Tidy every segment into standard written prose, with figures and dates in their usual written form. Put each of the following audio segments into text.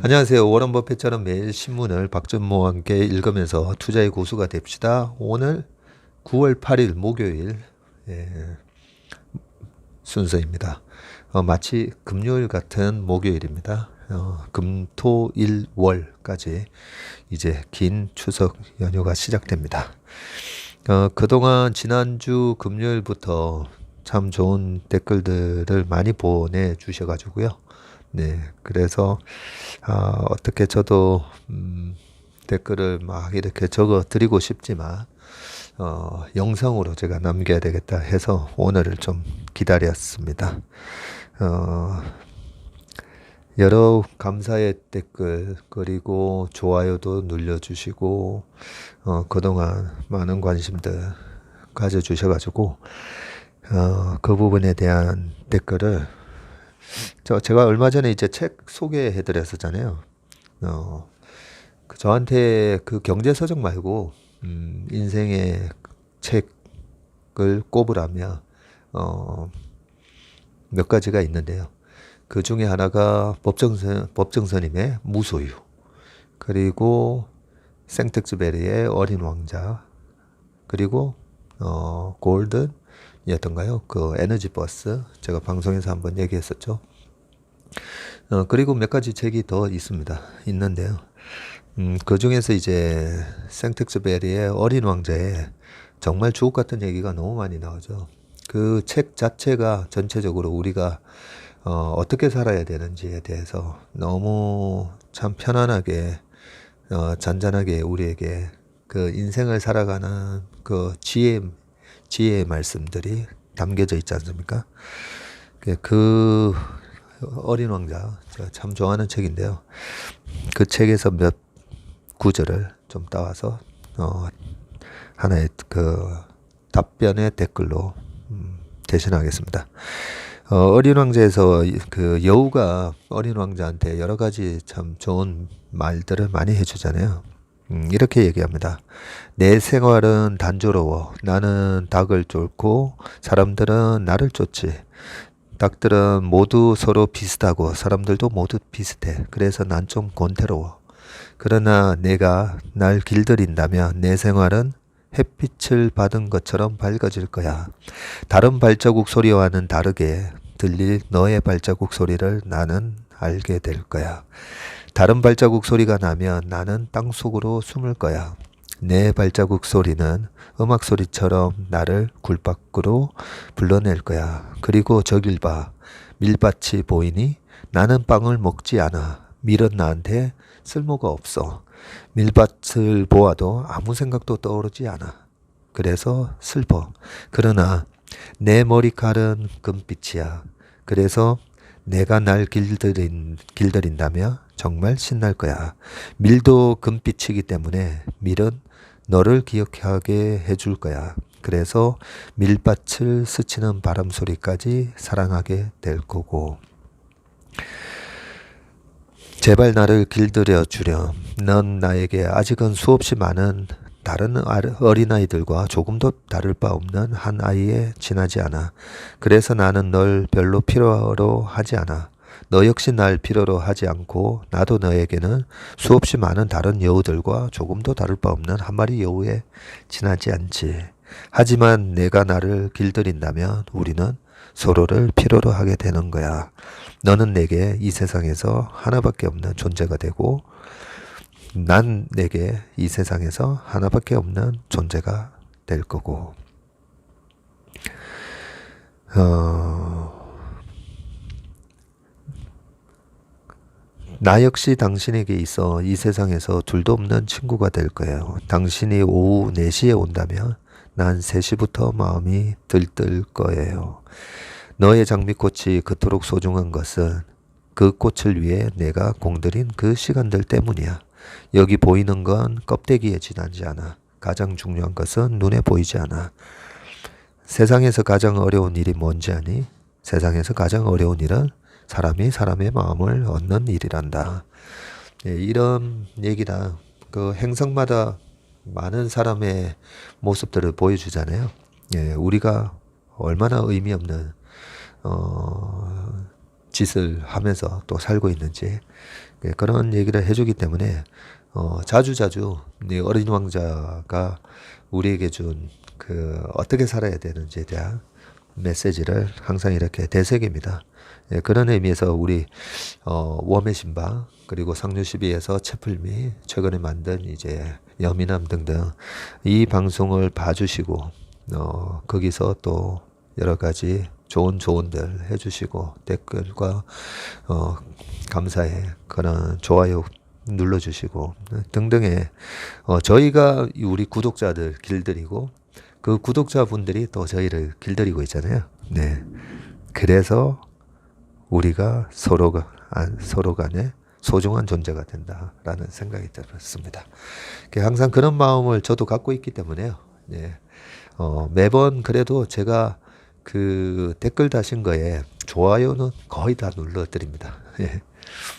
안녕하세요. 워런 버핏처럼 매일 신문을 박준모와 함께 읽으면서 투자의 고수가 됩시다. 오늘 9월 8일 목요일 예, 순서입니다. 마치 금요일 같은 목요일입니다. 금, 토, 일, 월까지 이제 긴 추석 연휴가 시작됩니다. 그동안 지난주 금요일부터 참 좋은 댓글들을 많이 보내주셔가지고요. 네, 그래서 어떻게 저도 댓글을 막 이렇게 적어 드리고 싶지만 영상으로 제가 남겨야 되겠다 해서 오늘을 좀 기다렸습니다. 여러 감사의 댓글 그리고 좋아요도 눌러주시고 그동안 많은 관심들 가져주셔가지고 그 부분에 대한 댓글을 제가 얼마 전에 이제 책 소개해 드렸었잖아요. 저한테 그 경제서적 말고 인생의 책을 꼽으라면 몇 가지가 있는데요. 그 중에 하나가 법정스님의 무소유, 그리고 생텍쥐베리의 어린 왕자, 그리고 골든이었던가요? 그 에너지 버스 제가 방송에서 한번 얘기했었죠. 그리고 몇 가지 책이 더 있는데요. 그 중에서 이제 생텍쥐베리의 어린 왕자에 정말 주옥 같은 얘기가 너무 많이 나오죠. 그 책 자체가 전체적으로 우리가 어떻게 살아야 되는지에 대해서 너무 참 편안하게 잔잔하게 우리에게 그 인생을 살아가는 그 지혜의 말씀들이 담겨져 있지 않습니까? 그 어린 왕자 제가 참 좋아하는 책인데요. 그 책에서 몇 구절을 좀 따와서 하나의 그 답변의 댓글로 대신하겠습니다. 어린 왕자에서 그 여우가 어린 왕자한테 여러 가지 참 좋은 말들을 많이 해주잖아요. 이렇게 얘기합니다. 내 생활은 단조로워. 나는 닭을 쫓고 사람들은 나를 쫓지. 닭들은 모두 서로 비슷하고 사람들도 모두 비슷해. 그래서 난 좀 곤태로워. 그러나 내가 날 길들인다면 내 생활은 햇빛을 받은 것처럼 밝아질 거야. 다른 발자국 소리와는 다르게 들릴 너의 발자국 소리를 나는 알게 될 거야. 다른 발자국 소리가 나면 나는 땅속으로 숨을 거야. 내 발자국 소리는 음악 소리처럼 나를 굴 밖으로 불러낼 거야. 그리고 저길 봐. 밀밭이 보이니? 나는 빵을 먹지 않아. 밀은 나한테 쓸모가 없어. 밀밭을 보아도 아무 생각도 떠오르지 않아. 그래서 슬퍼. 그러나 내 머리칼은 금빛이야. 그래서 내가 날 길들인다며 정말 신날 거야. 밀도 금빛이기 때문에 밀은 너를 기억하게 해줄 거야. 그래서 밀밭을 스치는 바람 소리까지 사랑하게 될 거고. 제발 나를 길들여 주렴. 넌 나에게 아직은 수없이 많은 다른 어린아이들과 조금도 다를 바 없는 한 아이에 지나지 않아. 그래서 나는 널 별로 필요로 하지 않아. 너 역시 날 필요로 하지 않고 나도 너에게는 수없이 많은 다른 여우들과 조금도 다를 바 없는 한 마리 여우에 지나지 않지. 하지만 내가 나를 길들인다면 우리는 서로를 필요로 하게 되는 거야. 너는 내게 이 세상에서 하나밖에 없는 존재가 되고 난 내게 이 세상에서 하나밖에 없는 존재가 될 거고. 나 역시 당신에게 있어 이 세상에서 둘도 없는 친구가 될 거예요. 당신이 오후 4시에 온다면 난 3시부터 마음이 들뜰 거예요. 너의 장미꽃이 그토록 소중한 것은 그 꽃을 위해 내가 공들인 그 시간들 때문이야. 여기 보이는 건 껍데기에 지나지 않아. 가장 중요한 것은 눈에 보이지 않아. 세상에서 가장 어려운 일이 뭔지 아니? 세상에서 가장 어려운 일은 사람이 사람의 마음을 얻는 일이란다. 예, 이런 얘기다. 그 행성마다 많은 사람의 모습들을 보여주잖아요. 예, 우리가 얼마나 의미 없는 짓을 하면서 또 살고 있는지 예, 그런 얘기를 해주기 때문에 자주자주 이 어린 왕자가 우리에게 준 그 어떻게 살아야 되는지에 대한 메시지를 항상 이렇게 되새깁니다. 예, 그런 의미에서 우리 웜의 신방 그리고 상류시비에서 채플미 최근에 만든 이제 여미남 등등 이 방송을 봐주시고 거기서 또 여러 가지 좋은 조언들 해주시고 댓글과 감사의 그런 좋아요 눌러주시고 등등의 저희가 우리 구독자들 길들이고 그 구독자분들이 또 저희를 길들이고 있잖아요. 네. 그래서 우리가 서로 간에 소중한 존재가 된다라는 생각이 들었습니다. 항상 그런 마음을 저도 갖고 있기 때문에요. 네. 매번 그래도 제가 그 댓글 다신 거에 좋아요는 거의 다 눌러드립니다. 예.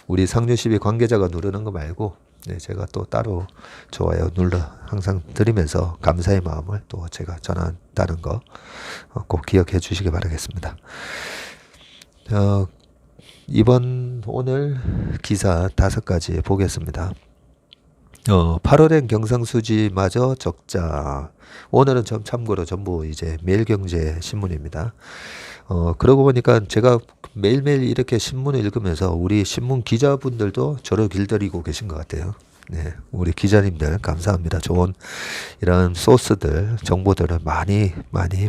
우리 상류시비 관계자가 누르는 거 말고 네, 제가 또 따로 좋아요 눌러 항상 드리면서 감사의 마음을 또 제가 전한다는 거 꼭 기억해 주시기 바라겠습니다. 오늘 기사 5가지 보겠습니다. 8월엔 경상수지마저 적자. 오늘은 참고로 전부 이제 매일경제 신문입니다. 그러고 보니까 제가 매일매일 이렇게 신문을 읽으면서 우리 신문 기자분들도 저를 길들이고 계신 것 같아요. 네, 우리 기자님들 감사합니다. 좋은 이런 소스들, 정보들을 많이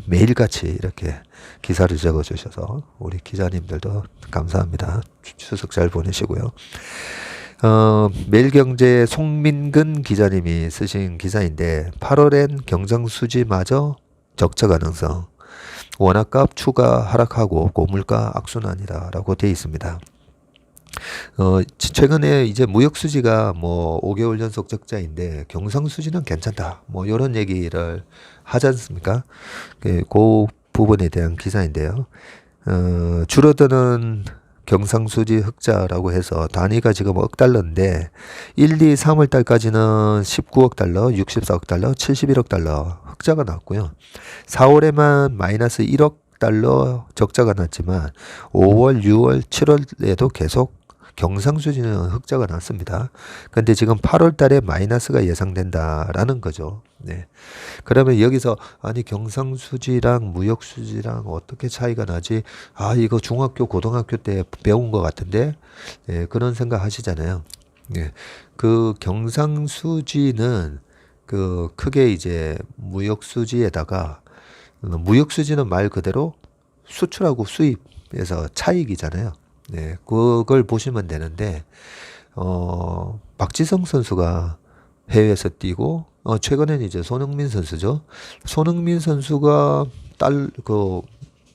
매일같이 이렇게 기사를 적어주셔서 우리 기자님들도 감사합니다. 추석 잘 보내시고요. 매일경제 송민근 기자님이 쓰신 기사인데 8월엔 경상수지마저 적자 가능성, 원화값 추가 하락하고 고물가 악순환이다라고 되어 있습니다. 최근에 이제 무역수지가 뭐 5개월 연속 적자인데 경상수지는 괜찮다 뭐 이런 얘기를 하지 않습니까? 그 부분에 대한 기사인데요. 줄어드는 경상수지 흑자라고 해서 단위가 지금 억 달러인데 1, 2, 3월 달까지는 19억 달러, 64억 달러, 71억 달러 흑자가 났고요. 4월에만 마이너스 1억 달러 적자가 났지만 5월, 6월, 7월에도 계속 경상수지는 흑자가 났습니다. 근데 지금 8월 달에 마이너스가 예상된다라는 거죠. 네. 그러면 여기서 아니 경상수지랑 무역수지랑 어떻게 차이가 나지? 아, 이거 중학교, 고등학교 때 배운 것 같은데? 네, 그런 생각 하시잖아요. 네. 그 경상수지는 그 크게 이제 무역수지에다가 무역수지는 말 그대로 수출하고 수입에서 차익이잖아요. 네, 그걸 보시면 되는데, 박지성 선수가 해외에서 뛰고, 최근에는 이제 손흥민 선수죠. 손흥민 선수가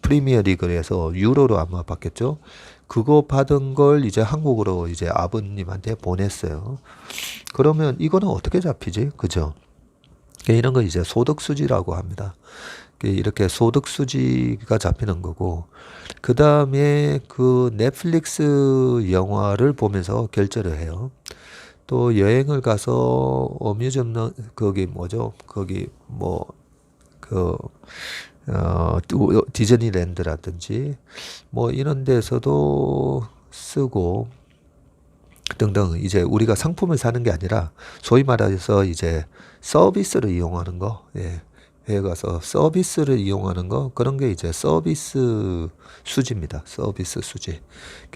프리미어 리그에서 유로로 아마 받겠죠. 그거 받은 걸 이제 한국으로 이제 아버님한테 보냈어요. 그러면 이거는 어떻게 잡히지? 그죠? 이런 거 이제 소득수지라고 합니다. 이렇게 소득수지가 잡히는 거고, 그 다음에 그 넷플릭스 영화를 보면서 결제를 해요. 또 여행을 가서 어뮤즈먼트, 거기 뭐죠? 거기 디즈니랜드라든지 뭐 이런 데서도 쓰고 등등 이제 우리가 상품을 사는 게 아니라 소위 말해서 이제 서비스를 이용하는 거, 예. 해외 가서 서비스를 이용하는 거 그런 게 이제 서비스 수지입니다. 서비스 수지.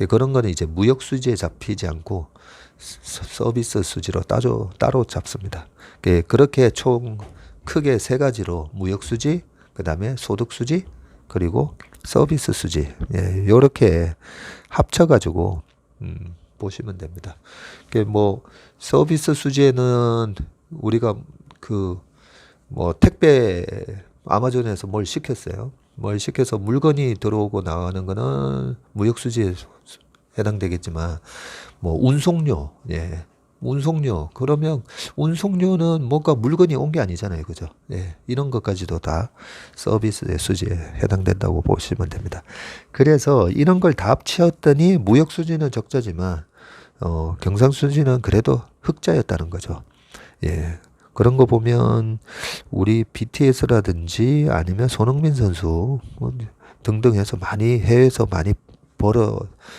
그런 거는 이제 무역 수지에 잡히지 않고 서비스 수지로 따로 잡습니다. 그렇게 총 크게 3가지로 무역 수지, 그다음에 소득 수지, 그리고 서비스 수지. 예, 요렇게 합쳐 가지고 보시면 됩니다. 뭐 서비스 수지에는 우리가 택배 아마존에서 뭘 시켰어요. 뭘 시켜서 물건이 들어오고 나가는 거는 무역수지에 해당되겠지만, 운송료, 예. 운송료. 그러면 운송료는 뭔가 물건이 온 게 아니잖아요. 그죠? 예. 이런 것까지도 다 서비스의 수지에 해당된다고 보시면 됩니다. 그래서 이런 걸 다 합치었더니 무역수지는 적자지만, 경상수지는 그래도 흑자였다는 거죠. 예. 그런 거 보면 우리 BTS라든지 아니면 손흥민 선수 등등 해서 해외에서 많이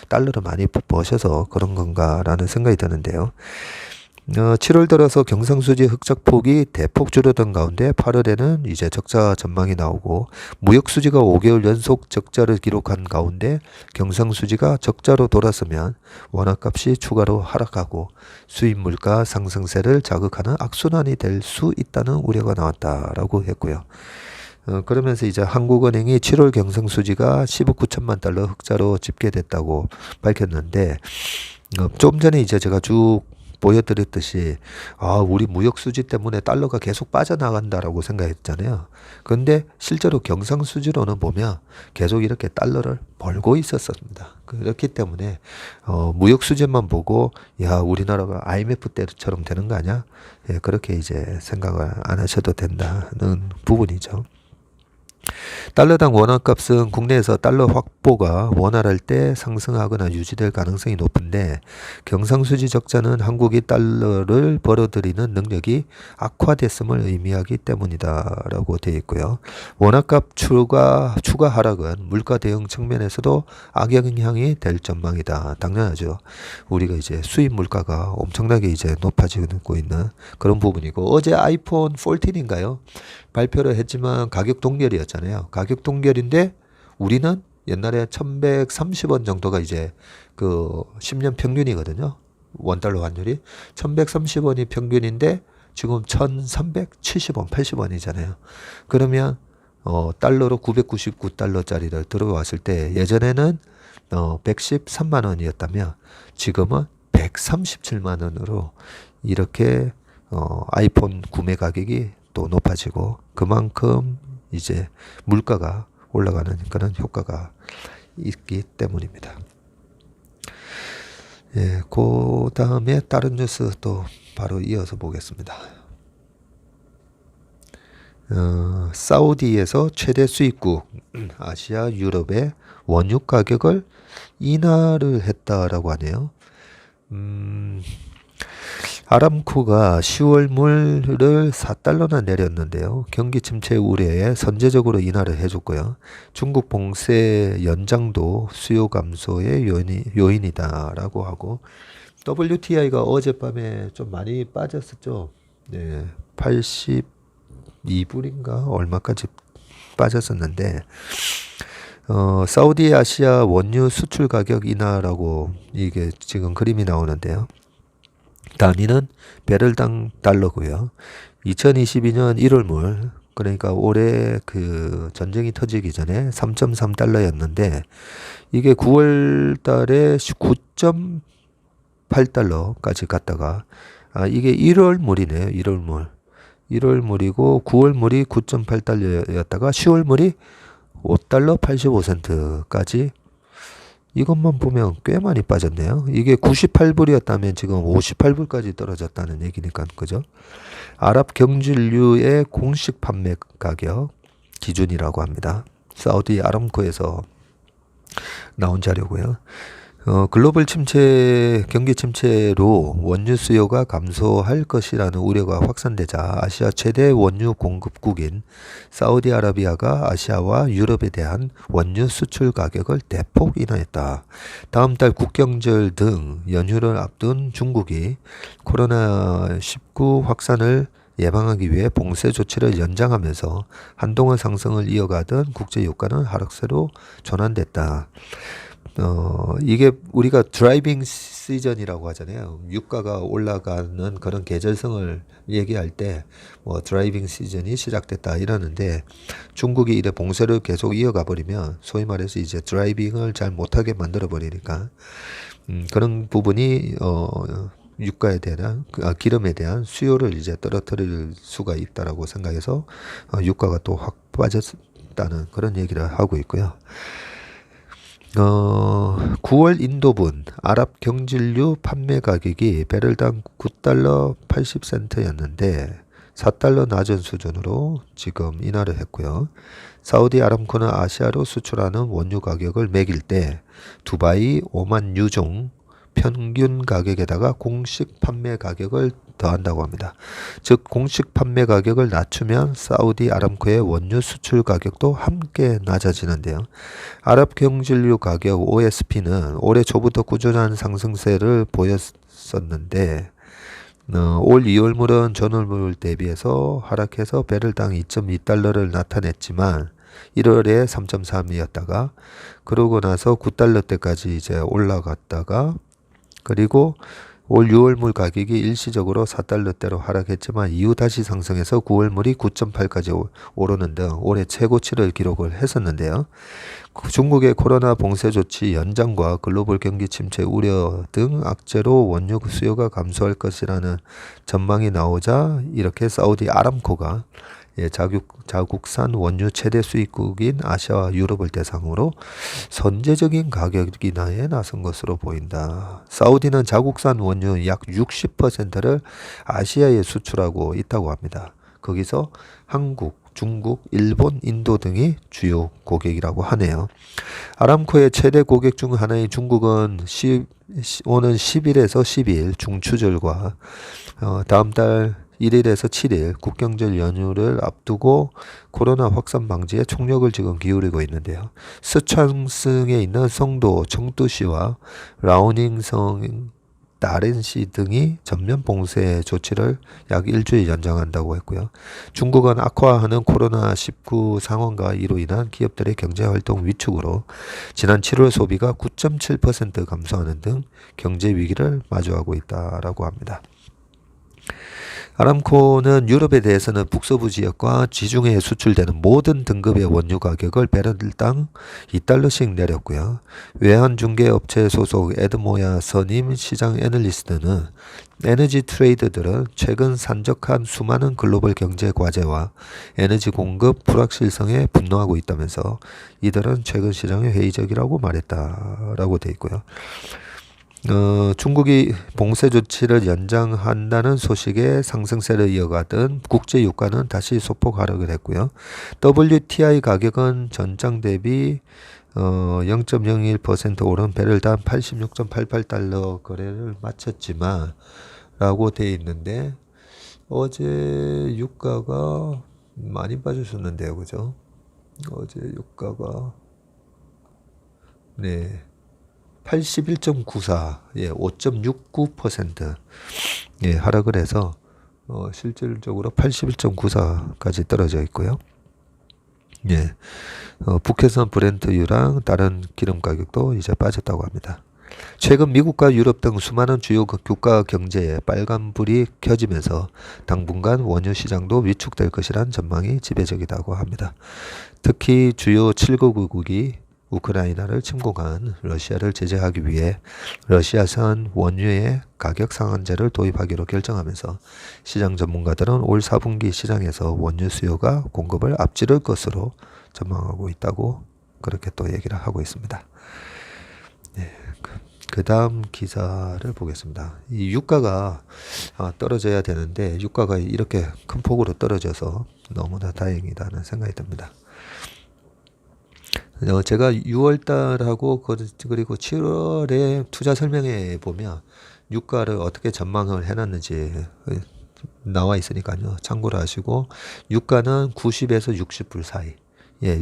달러를 많이 버셔서 그런 건가라는 생각이 드는데요. 7월 들어서 경상수지 흑작폭이 대폭 줄어든 가운데 8월에는 이제 적자 전망이 나오고 무역수지가 5개월 연속 적자를 기록한 가운데 경상수지가 적자로 돌아서면 원화값이 추가로 하락하고 수입 물가 상승세를 자극하는 악순환이 될 수 있다는 우려가 나왔다라고 했고요. 그러면서 이제 한국은행이 7월 경상수지가 10억 9천만 달러 흑자로 집계됐다고 밝혔는데 좀 전에 이제 제가 쭉 보여드렸듯이 우리 무역 수지 때문에 달러가 계속 빠져나간다라고 생각했잖아요. 그런데 실제로 경상수지로는 보면 계속 이렇게 달러를 벌고 있었습니다. 그렇기 때문에 무역 수지만 보고 야 우리나라가 IMF 때처럼 되는 거 아니야? 예, 그렇게 이제 생각을 안 하셔도 된다는 부분이죠. 달러당 원화값은 국내에서 달러 확보가 원활할 때 상승하거나 유지될 가능성이 높은데 경상수지 적자는 한국이 달러를 벌어들이는 능력이 악화됐음을 의미하기 때문이다라고 되어 있고요. 원화값 추가 하락은 물가 대응 측면에서도 악영향이 될 전망이다. 당연하죠. 우리가 이제 수입 물가가 엄청나게 이제 높아지고 있는 그런 부분이고 어제 아이폰 14인가요? 발표를 했지만 가격 동결이었잖아요. 가격 동결인데 우리는 옛날에 1130원 정도가 이제 그 10년 평균이거든요. 원달러 환율이 1130원이 평균인데 지금 1370원, 80원이잖아요. 그러면 달러로 999달러짜리를 들어왔을 때 예전에는 113만 원이었다면 지금은 137만 원으로 이렇게 아이폰 구매 가격이 또 높아지고 그만큼 이제 물가가 올라가는 그런 효과가 있기 때문입니다. 예, 그 다음에 다른 뉴스 또 바로 이어서 보겠습니다. 사우디에서 최대 수입국 아시아 유럽의 원유 가격을 인하를 했다라고 하네요. 아람코가 10월 물을 4달러나 내렸는데요. 경기 침체 우려에 선제적으로 인하를 해줬고요. 중국 봉쇄 연장도 수요 감소의 요인이다라고 하고 WTI가 어젯밤에 좀 많이 빠졌었죠. 네, 82불인가 얼마까지 빠졌었는데 사우디 아시아 원유 수출 가격 인하라고 이게 지금 그림이 나오는데요. 단위는 배럴당 달러고요. 2022년 1월물 그러니까 올해 그 전쟁이 터지기 전에 3.3달러였는데 이게 9월 달에 9.8달러까지 갔다가 이게 1월물이네요. 1월물이고 9월물이 9.8달러였다가 10월물이 5달러 85센트까지 이것만 보면 꽤 많이 빠졌네요. 이게 98불이었다면 지금 58불까지 떨어졌다는 얘기니까 그죠? 아랍 경질유의 공식 판매 가격 기준이라고 합니다. 사우디 아람코에서 나온 자료고요. 글로벌 경기 침체로 원유 수요가 감소할 것이라는 우려가 확산되자 아시아 최대 원유 공급국인 사우디아라비아가 아시아와 유럽에 대한 원유 수출 가격을 대폭 인하했다. 다음 달 국경절 등 연휴를 앞둔 중국이 코로나19 확산을 예방하기 위해 봉쇄 조치를 연장하면서 한동안 상승을 이어가던 국제 유가는 하락세로 전환됐다. 이게 우리가 드라이빙 시즌이라고 하잖아요. 유가가 올라가는 그런 계절성을 얘기할 때 뭐 드라이빙 시즌이 시작됐다 이러는데 중국이 이래 봉쇄를 계속 이어가 버리면 소위 말해서 이제 드라이빙을 잘 못하게 만들어 버리니까 그런 부분이 유가에 대한 기름에 대한 수요를 이제 떨어뜨릴 수가 있다라고 생각해서 유가가 또 확 빠졌다는 그런 얘기를 하고 있고요. 9월 인도분 아랍 경질유 판매 가격이 배럴당 9달러 80센트였는데 4달러 낮은 수준으로 지금 인하를 했고요. 사우디 아람코는 아시아로 수출하는 원유 가격을 매길 때 두바이 오만 유종 평균 가격에다가 공식 판매 가격을 더한다고 합니다. 즉 공식 판매 가격을 낮추면 사우디 아람코의 원유 수출 가격도 함께 낮아지는데요. 아랍 경질유 가격 OSP는 올해 초부터 꾸준한 상승세를 보였었는데 올 2월물은 전월물 대비해서 하락해서 배럴당 2.2달러를 나타냈지만 1월에 3.3이었다가 그러고 나서 9달러대까지 이제 올라갔다가 그리고 올 6월물 가격이 일시적으로 4달러대로 하락했지만 이후 다시 상승해서 9월물이 9.8까지 오르는 등 올해 최고치를 기록을 했었는데요. 중국의 코로나 봉쇄 조치 연장과 글로벌 경기 침체 우려 등 악재로 원유 수요가 감소할 것이라는 전망이 나오자 이렇게 사우디 아람코가 자국산 원유 최대 수입국인 아시아와 유럽을 대상으로 선제적인 가격 인하에 나선 것으로 보인다. 사우디는 자국산 원유 약 60%를 아시아에 수출하고 있다고 합니다. 거기서 한국, 중국, 일본, 인도 등이 주요 고객이라고 하네요. 아람코의 최대 고객 중 하나인 중국은 오는 10일에서 12일 중추절과 다음 달 1일에서 7일 국경절 연휴를 앞두고 코로나 확산 방지에 총력을 지금 기울이고 있는데요. 스촨성에 있는 성도 청두시와 라오닝성 나렌시 등이 전면 봉쇄 조치를 약 일주일 연장한다고 했고요. 중국은 악화하는 코로나19 상황과 이로 인한 기업들의 경제활동 위축으로 지난 7월 소비가 9.7% 감소하는 등 경제 위기를 마주하고 있다라고 합니다. 아람코는 유럽에 대해서는 북서부 지역과 지중해에 수출되는 모든 등급의 원유 가격을 배럴당 2달러씩 내렸고요. 외환중개업체 소속 에드모야 선임 시장 애널리스트는 에너지 트레이더들은 최근 산적한 수많은 글로벌 경제 과제와 에너지 공급 불확실성에 분노하고 있다면서 이들은 최근 시장에 회의적이라고 말했다라고 돼 있고요. 중국이 봉쇄 조치를 연장한다는 소식에 상승세를 이어가던 국제 유가는 다시 소폭 하락을 했고요. WTI 가격은 전장 대비 0.01% 오른 배럴당 86.88달러 거래를 마쳤지만 라고 돼 있는데 어제 유가가 많이 빠졌었는데요. 그죠? 어제 유가가 81.94, 5.69% 하락을 해서 실질적으로 81.94까지 떨어져 있고요. 북해선 브렌트유랑 다른 기름 가격도 이제 빠졌다고 합니다. 최근 미국과 유럽 등 수많은 주요 국가 경제에 빨간불이 켜지면서 당분간 원유 시장도 위축될 것이란 전망이 지배적이라고 합니다. 특히 주요 7개국이 우크라이나를 침공한 러시아를 제재하기 위해 러시아산 원유의 가격 상한제를 도입하기로 결정하면서 시장 전문가들은 올 4분기 시장에서 원유 수요가 공급을 앞지를 것으로 전망하고 있다고 그렇게 또 얘기를 하고 있습니다. 그 다음 기사를 보겠습니다. 이 유가가 떨어져야 되는데 유가가 이렇게 큰 폭으로 떨어져서 너무나 다행이다는 생각이 듭니다. 제가 6월달하고 그리고 7월에 투자 설명회에 보면 유가를 어떻게 전망을 해놨는지 나와 있으니까요. 참고를 하시고 유가는 90에서 60불 사이,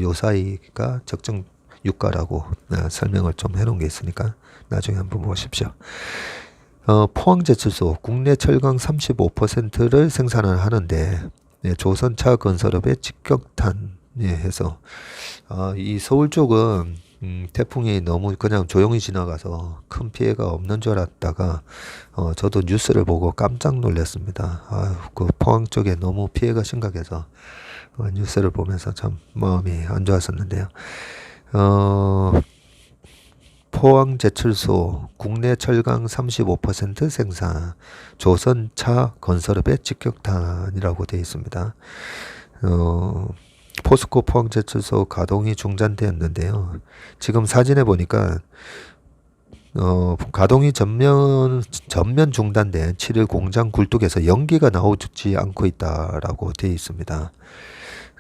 요 사이가 적정 유가라고 설명을 좀 해놓은 게 있으니까 나중에 한번 보십시오. 포항제철소 국내 철강 35%를 생산을 하는데 조선차 건설업의 직격탄 해서 이 서울 쪽은 태풍이 너무 그냥 조용히 지나가서 큰 피해가 없는 줄 알았다가 저도 뉴스를 보고 깜짝 놀랐습니다. 그 포항 쪽에 너무 피해가 심각해서 뉴스를 보면서 참 마음이 안 좋았었는데요. 포항제철소 국내 철강 35% 생산 조선차 건설업의 직격탄이라고 되어 있습니다. 포스코 포항제철소 가동이 중단되었는데요. 지금 사진에 보니까 가동이 전면 중단된 7일 공장 굴뚝에서 연기가 나오지 않고 있다라고 되어 있습니다.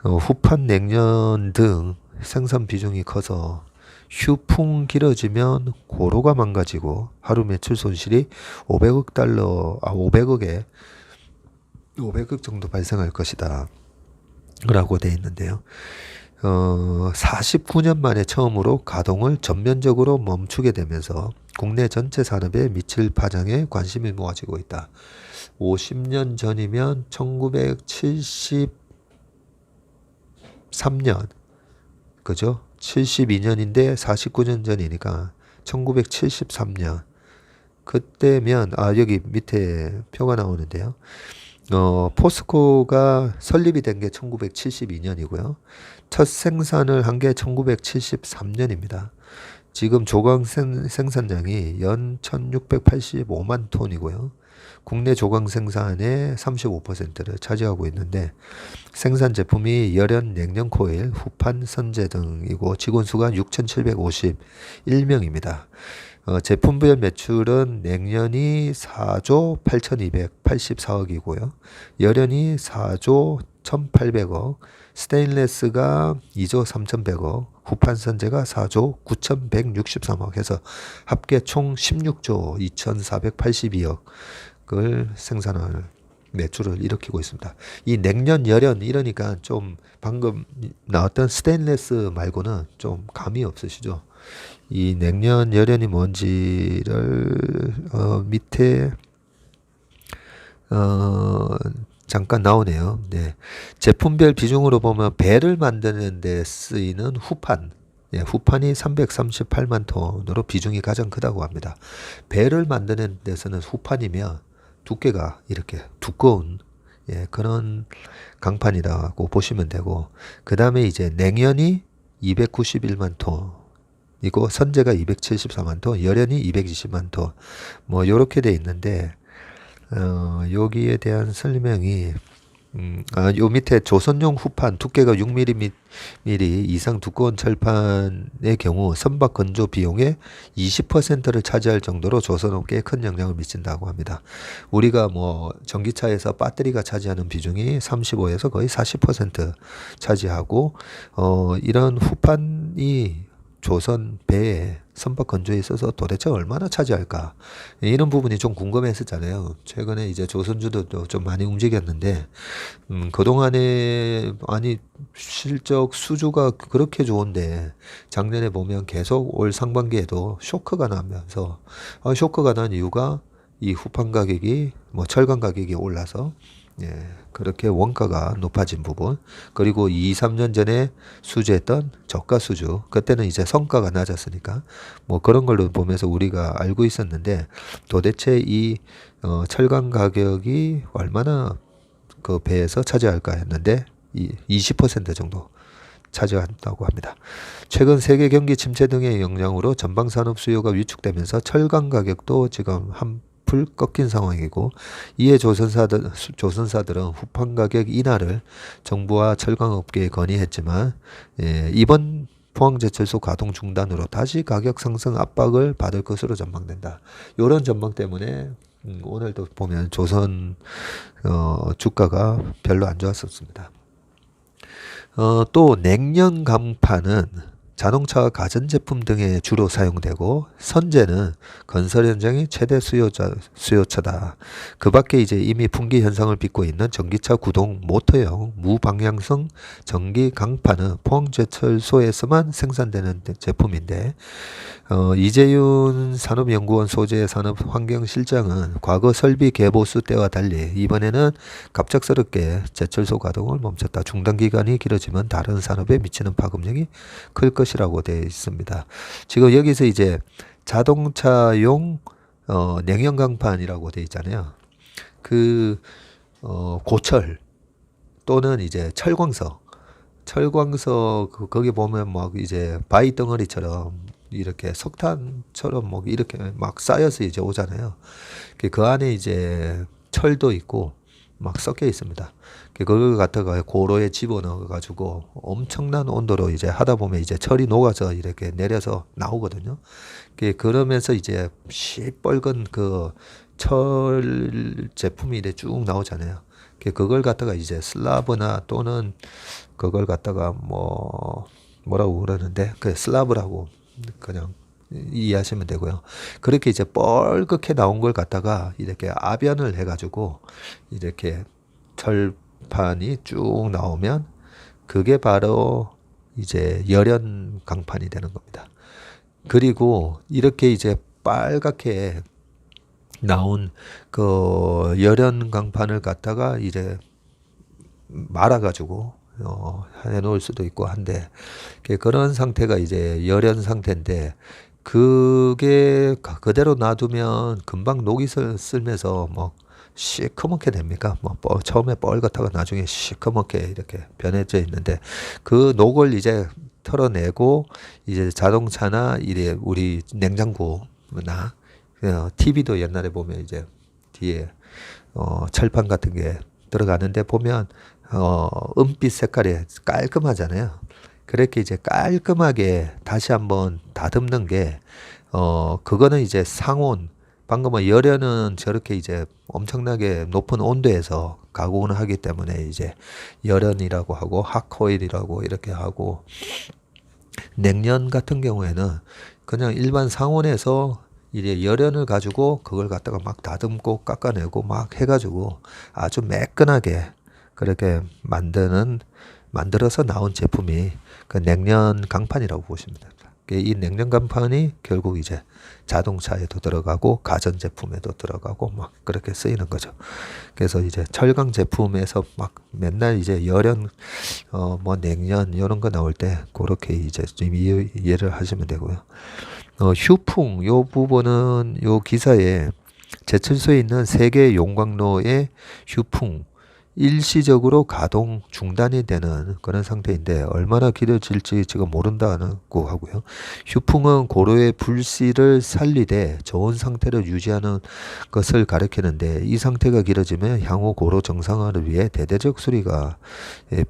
후판 냉연 등 생산 비중이 커서 휴풍 길어지면 고로가 망가지고 하루 매출 손실이 500억에 500억 정도 발생할 것이다 라고 돼 있는데요. 49년 만에 처음으로 가동을 전면적으로 멈추게 되면서 국내 전체 산업에 미칠 파장에 관심이 모아지고 있다. 50년 전이면 1973년, 그죠? 72년인데 49년 전이니까 1973년. 그때면, 여기 밑에 표가 나오는데요. 포스코가 설립이 된 게 1972년이고요. 첫 생산을 한 게 1973년입니다. 지금 조각 생산량이 연 1685만 톤이고요. 국내 조각 생산의 35%를 차지하고 있는데 생산 제품이 열연, 냉연 코일, 후판, 선제 등이고 직원 수가 6,751명입니다. 제품별 매출은 냉연이 4조 8,284억이고요. 열연이 4조 1,800억, 스테인레스가 2조 3,100억, 후판 선재가 4조 9,163억 해서 합계 총 16조 2,482억을 생산할 매출을 일으키고 있습니다. 이 냉연, 열연 이러니까 좀 방금 나왔던 스테인레스 말고는 좀 감이 없으시죠? 이 냉연, 열연이 뭔지를 밑에 잠깐 나오네요. 네. 제품별 비중으로 보면 배를 만드는 데 쓰이는 후판, 후판이 338만 톤으로 비중이 가장 크다고 합니다. 배를 만드는 데서는 후판이면 두께가 이렇게 두꺼운 그런 강판이라고 보시면 되고, 그 다음에 이제 냉연이 291만 톤, 이고 선재가 274만 톤, 열연이 220만 톤, 뭐 요렇게 돼 있는데 여기에 대한 설명이 요 밑에 조선용 후판 두께가 6mm 이상 두꺼운 철판의 경우 선박 건조 비용의 20%를 차지할 정도로 조선업계에 큰 영향을 미친다고 합니다. 우리가 뭐 전기차에서 배터리가 차지하는 비중이 35에서 거의 40% 차지하고 이런 후판이 조선 배에 선박 건조에 있어서 도대체 얼마나 차지할까? 이런 부분이 좀 궁금했었잖아요. 최근에 이제 조선주도 좀 많이 움직였는데, 그동안에, 실적 수주가 그렇게 좋은데, 작년에 보면 계속 올 상반기에도 쇼크가 나면서, 쇼크가 난 이유가 이 후판 가격이, 뭐 철강 가격이 올라서, 그렇게 원가가 높아진 부분, 그리고 2, 3년 전에 수주했던 저가 수주, 그때는 이제 성과가 낮았으니까 뭐 그런 걸로 보면서 우리가 알고 있었는데, 도대체 이 철강 가격이 얼마나 그 배에서 차지할까 했는데 20% 정도 차지한다고 합니다. 최근 세계 경기 침체 등의 영향으로 전방 산업 수요가 위축되면서 철강 가격도 지금 한풀 꺾인 상황이고, 이에 조선사들은 후판 가격 인하를 정부와 철강업계에 건의했지만 이번 포항제철소 가동 중단으로 다시 가격 상승 압박을 받을 것으로 전망된다. 이런 전망 때문에 오늘도 보면 조선 주가가 별로 안 좋았었습니다. 또 냉연 강판은 자동차, 가전제품 등에 주로 사용되고, 선재는 건설 현장이 최대 수요처다. 그 밖에 이제 이미 분기 현상을 빚고 있는 전기차 구동 모터용 무방향성 전기 강판은 포항제철소에서만 생산되는 제품인데, 이재윤 산업연구원 소재 산업환경실장은 과거 설비 개보수 때와 달리 이번에는 갑작스럽게 제철소 가동을 멈췄다. 중단 기간이 길어지면 다른 산업에 미치는 파급력이 클 것이라고 되어 있습니다. 지금 여기서 이제 자동차용 냉연 강판이라고 되어 있잖아요. 그 고철 또는 이제 철광석 거기 보면 막 이제 바위 덩어리처럼 이렇게 석탄처럼 뭐 이렇게 막 쌓여서 이제 오잖아요. 그 안에 이제 철도 있고 막 섞여 있습니다. 그걸 갖다가 고로에 집어넣어 가지고 엄청난 온도로 이제 하다 보면 이제 철이 녹아서 이렇게 내려서 나오거든요. 그러면서 이제 시뻘건 그 철 제품이 이렇게 쭉 나오잖아요. 그걸 갖다가 이제 슬라브나 또는 그걸 갖다가 뭐라고 그러는데 그 슬라브라고 그냥 이해하시면 되고요. 그렇게 이제 뻘겋게 나온 걸 갖다가 이렇게 압연을 해가지고 이렇게 철판이 쭉 나오면 그게 바로 이제 열연 강판이 되는 겁니다. 그리고 이렇게 이제 빨갛게 나온 그 열연 강판을 갖다가 이제 말아가지고 해놓을 수도 있고 한데 그런 상태가 이제 열연 상태인데 그게 그대로 놔두면 금방 녹이 쓸면서 뭐 시커멓게 됩니까? 뭐 처음에 뻘겋다가 나중에 시커멓게 이렇게 변해져 있는데 그 녹을 이제 털어내고 이제 자동차나 이래 우리 냉장고나 TV도 옛날에 보면 이제 뒤에 철판 같은 게 들어가는데 보면 은빛 색깔이 깔끔하잖아요. 그렇게 이제 깔끔하게 다시 한번 다듬는 게 그거는 이제 상온 방금 뭐 열연은 저렇게 이제 엄청나게 높은 온도에서 가공을 하기 때문에 이제 열연이라고 하고 핫코일이라고 이렇게 하고 냉연 같은 경우에는 그냥 일반 상온에서 이제 열연을 가지고 그걸 갖다가 막 다듬고 깎아내고 막 해가지고 아주 매끈하게 그렇게 만들어서 나온 제품이 그 냉연 강판이라고 보시면 됩니다. 이 냉연 강판이 결국 이제 자동차에도 들어가고 가전제품에도 들어가고 막 그렇게 쓰이는 거죠. 그래서 이제 철강 제품에서 막 맨날 이제 열연, 뭐 냉연 이런 거 나올 때 그렇게 이제 좀 이해를 하시면 되고요. 휴풍 요 부분은 요 기사에 제철소에 있는 3개 용광로의 휴풍 일시적으로 가동 중단이 되는 그런 상태인데 얼마나 길어질지 지금 모른다고 하고요. 휴풍은 고로의 불씨를 살리되 좋은 상태를 유지하는 것을 가리키는데 이 상태가 길어지면 향후 고로 정상화를 위해 대대적 수리가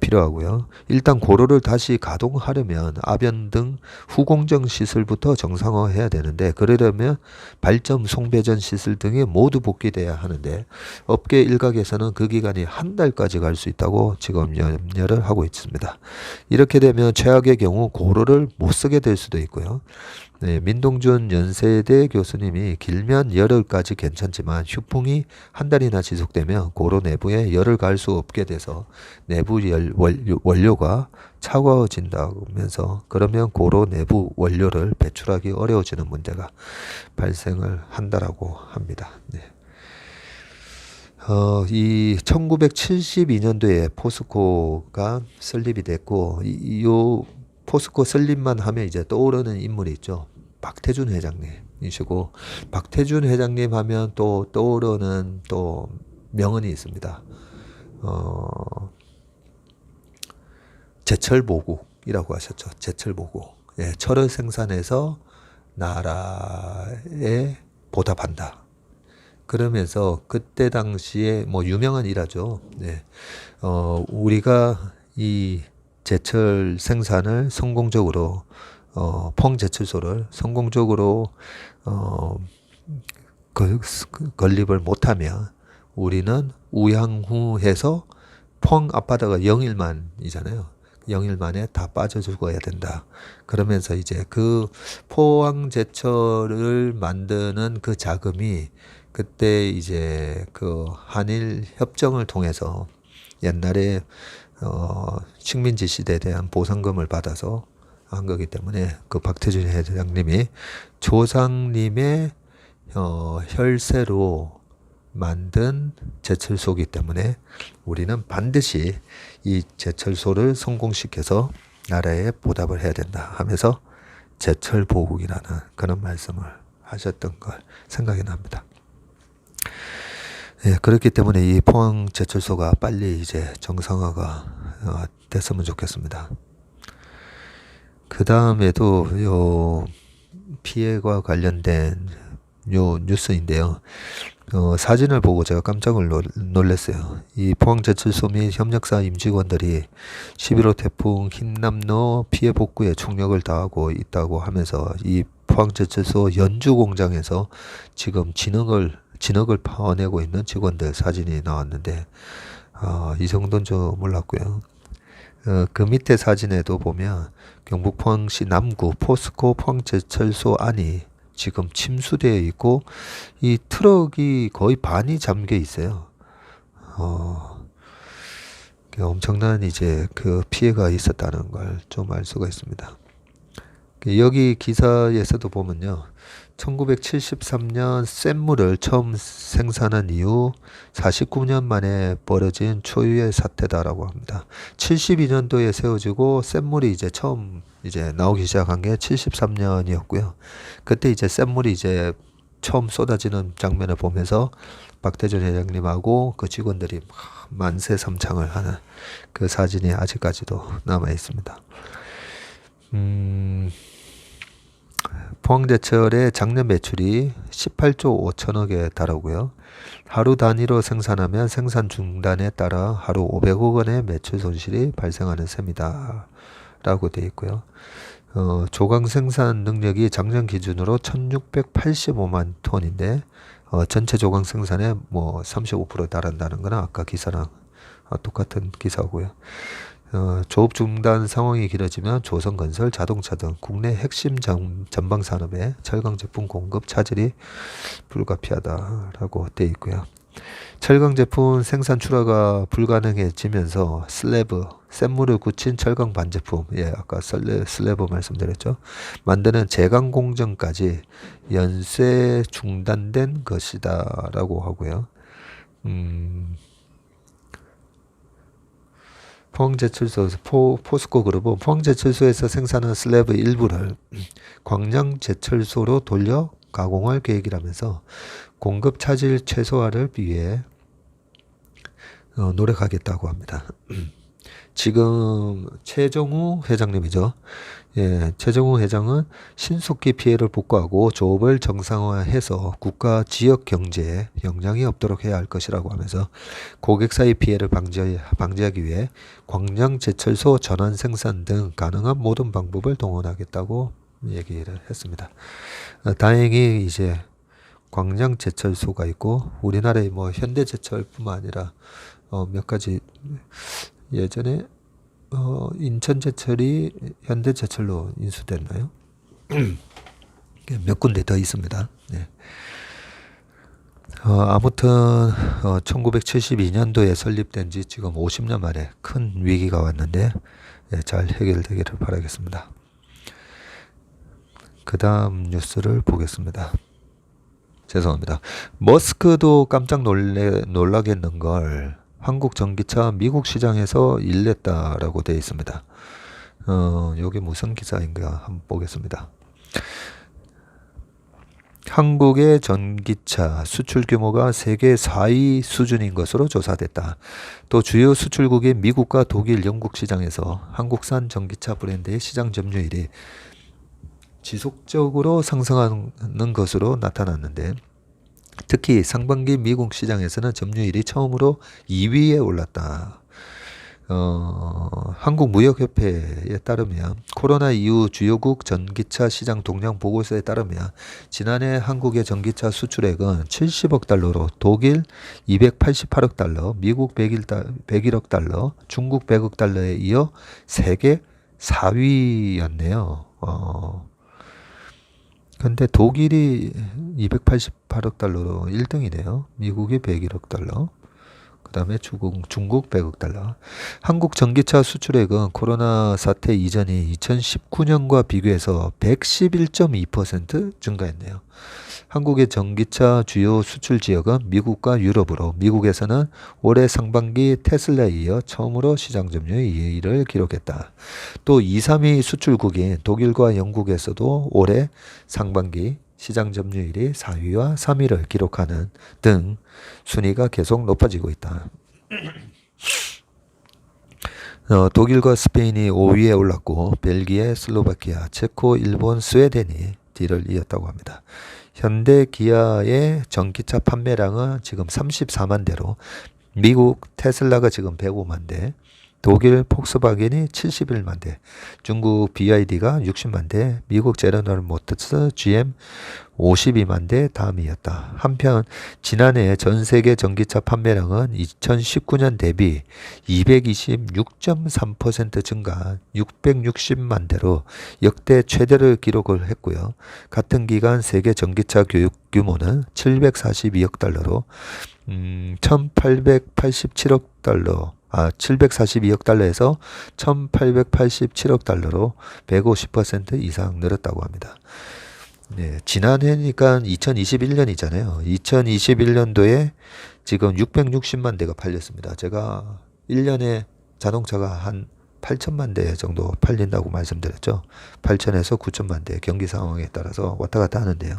필요하고요. 일단 고로를 다시 가동하려면 아변 등 후공정 시설부터 정상화해야 되는데 그러려면 발전 송배전 시설 등이 모두 복귀돼야 하는데 업계 일각에서는 그 기간이 한 달까지 갈 수 있다고 지금 염려를 하고 있습니다. 이렇게 되면 최악의 경우 고로를 못 쓰게 될 수도 있고요. 네, 민동준 연세대 교수님이 길면 열흘까지 괜찮지만 휴풍이 한 달이나 지속되면 고로 내부에 열을 갈 수 없게 돼서 내부 원료가 차가워진다면서 그러면 고로 내부 원료를 배출하기 어려워지는 문제가 발생을 한다라고 합니다. 네. 이 1972년도에 포스코가 설립이 됐고, 요 포스코 설립만 하면 이제 떠오르는 인물이 있죠. 박태준 회장님이시고, 박태준 회장님 하면 또 떠오르는 또 명언이 있습니다. 제철보국이라고 하셨죠. 제철보국. 예, 철을 생산해서 나라에 보답한다. 그러면서 그때 당시에 뭐 유명한 일화죠. 네. 우리가 이 제철 생산을 성공적으로 펑제철소를 성공적으로 건립을 못하면 우리는 우양후해서 펑 앞바다가 0일만이잖아요. 0일 만에 다 빠져 죽어야 된다. 그러면서 이제 그 포항제철을 만드는 그 자금이 그때 이제 그 한일 협정을 통해서 옛날에 식민지 시대에 대한 보상금을 받아서 한 거기 때문에 그 박태준 회장님이 조상님의 혈세로 만든 제철소이기 때문에 우리는 반드시 이 제철소를 성공시켜서 나라에 보답을 해야 된다 하면서 제철보국이라는 그런 말씀을 하셨던 걸 생각이 납니다. 예, 그렇기 때문에 이 포항 제철소가 빨리 이제 정상화가 됐으면 좋겠습니다. 그 다음에도 요 피해와 관련된 요 뉴스인데요. 사진을 보고 제가 깜짝을 놀랐어요. 이 포항제철소 및 협력사 임직원들이 11호 태풍 흰남노 피해 복구에 총력을 다하고 있다고 하면서 이 포항제철소 연주 공장에서 지금 진흙을 파내고 있는 직원들 사진이 나왔는데 이 정도는 좀 몰랐고요. 그 밑에 사진에도 보면 경북 포항시 남구 포스코 포항제철소 안이 지금 침수되어 있고 이 트럭이 거의 반이 잠겨 있어요. 엄청난 이제 그 피해가 있었다는 걸 좀 알 수가 있습니다. 여기 기사에서도 보면요. 1973년 샘물을 처음 생산한 이후 49년 만에 벌어진 초유의 사태다라고 합니다. 72년도에 세워지고 샘물이 이제 처음 이제 나오기 시작한 게 73년이었고요. 그때 이제 샘물이 이제 처음 쏟아지는 장면을 보면서 박대준 회장님하고 그 직원들이 만세 삼창을 하는 그 사진이 아직까지도 남아 있습니다. 포항제철의 작년 매출이 18조 5천억에 달하고요. 하루 단위로 생산하면 생산 중단에 따라 하루 500억 원의 매출 손실이 발생하는 셈이다 라고 되어 있고요. 조강 생산 능력이 작년 기준으로 1685만 톤인데 전체 조강 생산의 뭐 35% 달한다는 거는 아까 기사랑 똑같은 기사고요. 조업 중단 상황이 길어지면 조선건설, 자동차 등 국내 핵심 전방 산업의 철강 제품 공급 차질이 불가피하다라고 되어 있고요. 철강 제품 생산 출하가 불가능해지면서 샘물을 굳힌 철강 반제품, 아까 슬래브 말씀드렸죠. 만드는 제강 공정까지 연쇄 중단된 것이다라고 하고요. 포항제철소에서 포스코 그룹은 포항제철소에서 생산한 슬래브 일부를 광양제철소로 돌려 가공할 계획이라면서 공급 차질 최소화를 위해 노력하겠다고 합니다. 지금 최정우 회장님이죠. 최정우 회장은 신속히 피해를 복구하고 조업을 정상화해서 국가 지역 경제에 영향이 없도록 해야 할 것이라고 하면서 고객사의 피해를 방지하기 위해 광양제철소 전환 생산 등 가능한 모든 방법을 동원하겠다고 얘기를 했습니다. 다행히 이제 광양제철소가 있고 우리나라의 뭐 현대제철뿐만 아니라 몇 가지 예전에 인천제철이 현대제철로 인수됐나요? 몇 군데 더 있습니다. 네. 아무튼 1972년도에 설립된 지 지금 50년 만에 큰 위기가 왔는데 잘 해결되기를 바라겠습니다. 그 다음 뉴스를 보겠습니다. 죄송합니다. 머스크도 깜짝 놀라겠는 걸 한국 전기차 미국 시장에서 일냈다라고 되어 있습니다. 여기 무슨 기사인가 한번 보겠습니다. 한국의 전기차 수출 규모가 세계 4위 수준인 것으로 조사됐다. 또 주요 수출국인 미국과 독일, 영국 시장에서 한국산 전기차 브랜드의 시장 점유율이 지속적으로 상승하는 것으로 나타났는데 특히 상반기 미국 시장에서는 점유율이 처음으로 2위에 올랐다. 한국무역협회에 따르면 코로나 이후 주요국 전기차 시장 동향 보고서에 따르면 지난해 한국의 전기차 수출액은 70억 달러로 독일 288억 달러, 미국 101억 달러, 중국 100억 달러에 이어 세계 4위였네요. 근데 독일이 288억 달러로 1등이네요. 미국이 101억 달러. 그 다음에 중국 100억 달러. 한국 전기차 수출액은 코로나 사태 이전인 2019년과 비교해서 111.2% 증가했네요. 한국의 전기차 주요 수출 지역은 미국과 유럽으로 미국에서는 올해 상반기 테슬라에 이어 처음으로 시장 점유율 2위를 기록했다. 또 2, 3위 수출국인 독일과 영국에서도 올해 상반기 시장 점유율이 4위와 3위를 기록하는 등 순위가 계속 높아지고 있다. 독일과 스페인이 5위에 올랐고 벨기에, 슬로바키아, 체코, 일본, 스웨덴이 뒤를 이었다고 합니다. 현대 기아의 전기차 판매량은 지금 34만 대로 미국 테슬라가 지금 105만 대, 독일 폭스바겐이 71만 대, 중국 BYD가 60만 대, 미국 제너럴 모터스 GM 52만 대 다음이었다. 한편 지난해 전 세계 전기차 판매량은 2019년 대비 226.3% 증가한 660만 대로 역대 최대를 기록을 했고요. 같은 기간 세계 전기차 교육 규모는 742억 달러로 1887억 달러 742억 달러에서 1887억 달러로 150% 이상 늘었다고 합니다. 네, 지난해니까 2021년이잖아요. 2021년도에 지금 660만 대가 팔렸습니다. 제가 1년에 자동차가 한 8천만 대 정도 팔린다고 말씀드렸죠. 8천에서 9천만 대 경기 상황에 따라서 왔다 갔다 하는데요.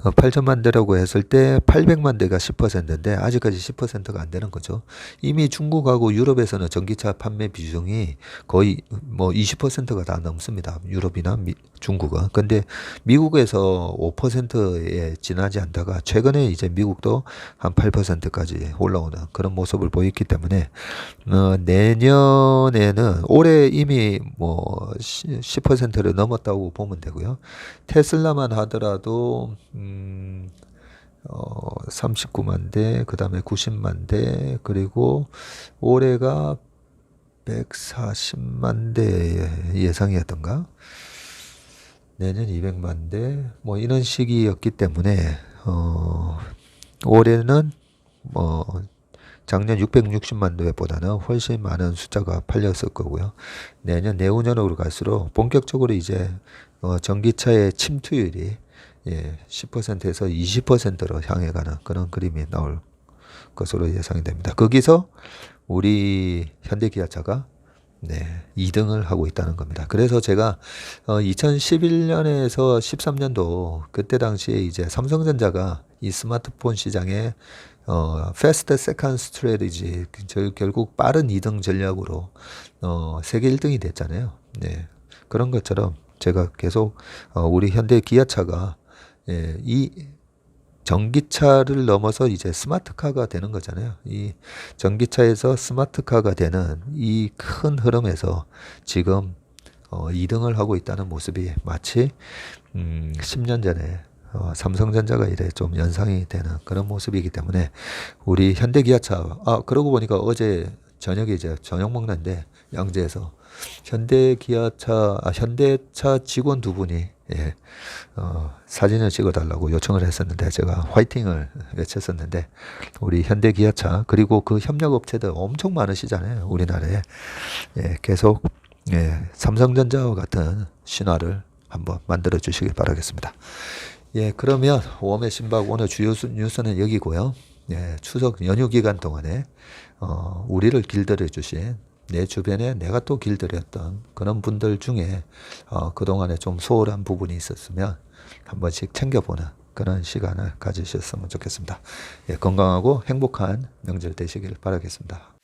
8천만 대라고 했을 때 800만 대가 10%인데 아직까지 10%가 안 되는 거죠. 이미 중국하고 유럽에서는 전기차 판매 비중이 거의 뭐 20%가 다 넘습니다. 유럽이나 중국은. 근데 미국에서 5%에 지나지 않다가 최근에 이제 미국도 한 8%까지 올라오는 그런 모습을 보였기 때문에 내년에는 올해 이미 뭐 10%를 넘었다고 보면 되고요. 테슬라만 하더라도 39만 대, 그 다음에 90만 대, 그리고 올해가 140만 대 예상이었던가? 내년 200만 대, 뭐 이런 시기였기 때문에, 올해는 작년 660만 대보다는 훨씬 많은 숫자가 팔렸을 거고요. 내후년으로 갈수록 본격적으로 이제 전기차의 침투율이 10%에서 20%로 향해 가는 그런 그림이 나올 것으로 예상이 됩니다. 거기서 우리 현대기아차가 2등을 하고 있다는 겁니다. 그래서 제가 2011년에서 13년도 그때 당시에 이제 삼성전자가 이 스마트폰 시장에 Fast Second Strategy 결국 빠른 2등 전략으로 세계 1등이 됐잖아요. 네. 그런 것처럼 제가 계속 우리 현대 기아차가 이 전기차를 넘어서 이제 스마트카가 되는 거잖아요. 이 전기차에서 스마트카가 되는 이 큰 흐름에서 지금 2등을 하고 있다는 모습이 마치 10년 전에 삼성전자가 이래 좀 연상이 되는 그런 모습이기 때문에 우리 현대기아차 그러고 보니까 어제 저녁에 이제 저녁 먹는데 양재에서 현대차 직원 두 분이 사진을 찍어달라고 요청을 했었는데 제가 화이팅을 외쳤었는데 우리 현대기아차 그리고 그 협력업체들 엄청 많으시잖아요. 우리나라에 계속 삼성전자와 같은 신화를 한번 만들어 주시길 바라겠습니다. 그러면 웜의 신박 오늘 주요 뉴스는 여기고요. 추석 연휴 기간 동안에 우리를 길들여 주신 내 주변에 내가 또 길들였던 그런 분들 중에 그동안에 좀 소홀한 부분이 있었으면 한 번씩 챙겨보는 그런 시간을 가지셨으면 좋겠습니다. 건강하고 행복한 명절 되시길 바라겠습니다.